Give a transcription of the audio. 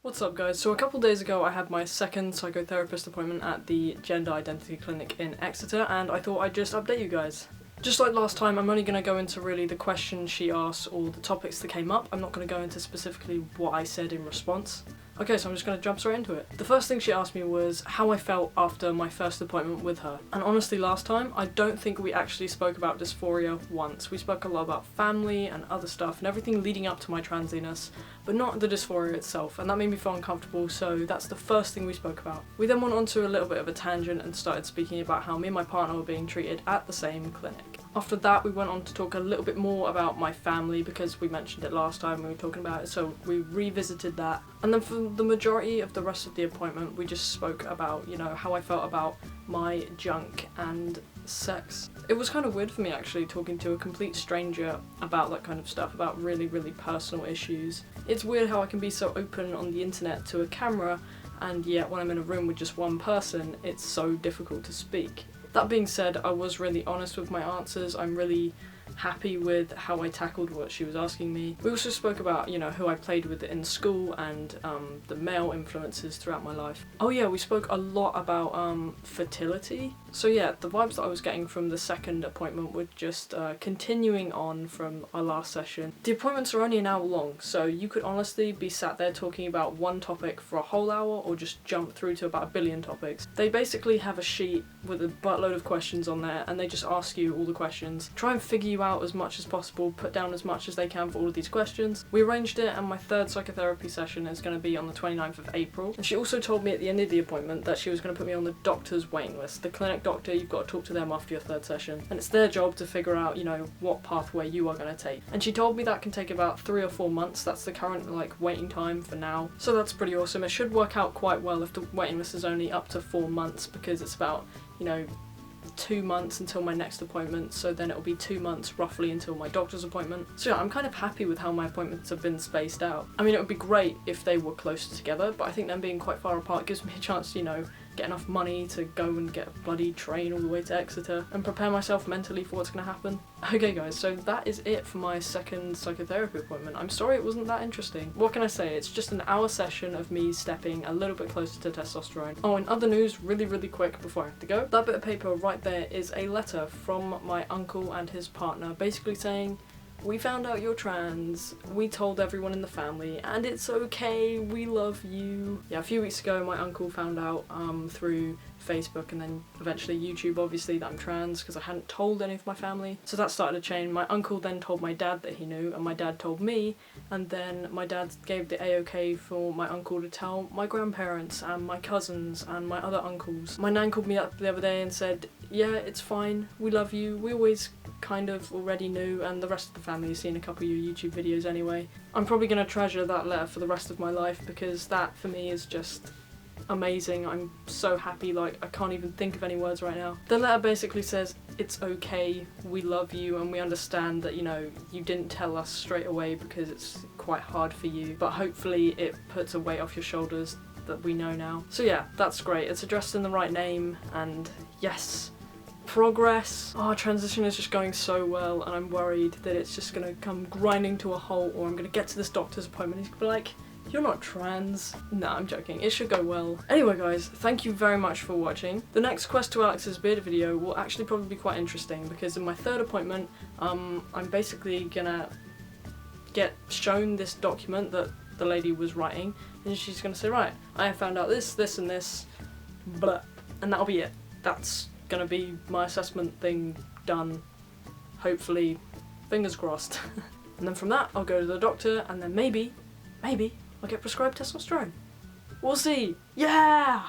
What's up guys? So a couple days ago I had my second psychotherapist appointment at the Gender Identity Clinic in Exeter, and I thought I'd just update you guys. Just like last time, I'm only going to go into really the questions she asked or the topics that came up. I'm not going to go into specifically what I said in response. Okay, so I'm just going to jump straight into it. The first thing she asked me was how I felt after my first appointment with her. And honestly, last time, I don't think we actually spoke about dysphoria once. We spoke a lot about family and other stuff and everything leading up to my transiness, but not the dysphoria itself, and that made me feel uncomfortable, so that's the first thing we spoke about. We then went on to a little bit of a tangent and started speaking about how me and my partner were being treated at the same clinic. After that, we went on to talk a little bit more about my family because we mentioned it last time when we were talking about it, so we revisited that. And then for the majority of the rest of the appointment, we just spoke about, you know, how I felt about my junk and sex. It was kind of weird for me actually talking to a complete stranger about that kind of stuff, about really, really personal issues. It's weird how I can be so open on the internet to a camera, and yet when I'm in a room with just one person, it's so difficult to speak. That being said, I was really honest with my answers. I'm really happy with how I tackled what she was asking me. We also spoke about, you know, who I played with in school and the male influences throughout my life. Oh yeah, we spoke a lot about fertility. So yeah, the vibes that I was getting from the second appointment were just continuing on from our last session. The appointments are only an hour long, so you could honestly be sat there talking about one topic for a whole hour or just jump through to about a billion topics. They basically have a sheet with a buttload of questions on there and they just ask you all the questions. Try and figure you out as much as possible, put down as much as they can for all of these questions. We arranged it, and my third psychotherapy session is going to be on the 29th of April. And she also told me at the end of the appointment that she was going to put me on the doctor's waiting list. The clinic doctor, you've got to talk to them after your third session, and it's their job to figure out, you know, what pathway you are going to take. And she told me that can take about 3 or 4 months. That's the current waiting time for now. So that's pretty awesome. It should work out quite well if the waiting list is only up to 4 months, because it's about, you know, 2 months until my next appointment, so then it'll be 2 months roughly until my doctor's appointment. So yeah, I'm kind of happy with how my appointments have been spaced out. I mean, it would be great if they were closer together, but I think them being quite far apart gives me a chance to, you know, get enough money to go and get a bloody train all the way to Exeter and prepare myself mentally for what's going to happen. Okay guys, so that is it for my second psychotherapy appointment. I'm sorry it wasn't that interesting. What can I say? It's just an hour session of me stepping a little bit closer to testosterone. Oh, and other news, really quick before I have to go. That bit of paper right there is a letter from my uncle and his partner, basically saying, "We found out you're trans, we told everyone in the family, and it's okay, we love you." Yeah, a few weeks ago my uncle found out through Facebook and then eventually YouTube obviously that I'm trans, because I hadn't told any of my family. So that started a chain. My uncle then told my dad that he knew, and my dad told me, and then my dad gave the A-OK for my uncle to tell my grandparents and my cousins and my other uncles. My nan called me up the other day and said, "Yeah, it's fine, we love you, we always kind of already knew, and the rest of the family has seen a couple of your YouTube videos anyway." I'm probably going to treasure that letter for the rest of my life, because that for me is just amazing. I'm so happy, like I can't even think of any words right now. The letter basically says, "It's okay, we love you, and we understand that, you know, you didn't tell us straight away because it's quite hard for you, but hopefully it puts a weight off your shoulders that we know now." So yeah, that's great. It's addressed in the right name, and yes, progress. Oh, transition is just going so well, and I'm worried that it's just gonna come grinding to a halt, or I'm gonna get to this doctor's appointment and he's gonna be like, "You're not trans." Nah, I'm joking. It should go well. Anyway guys, thank you very much for watching. The next Quest to Alex's Beard video will actually probably be quite interesting, because in my third appointment, I'm basically gonna get shown this document that the lady was writing, and she's gonna say, "Right, I have found out this, this and this, blah," and that'll be it. That's gonna be my assessment thing done, hopefully, fingers crossed. And then from that I'll go to the doctor, and then maybe I'll get prescribed testosterone. We'll see. Yeah!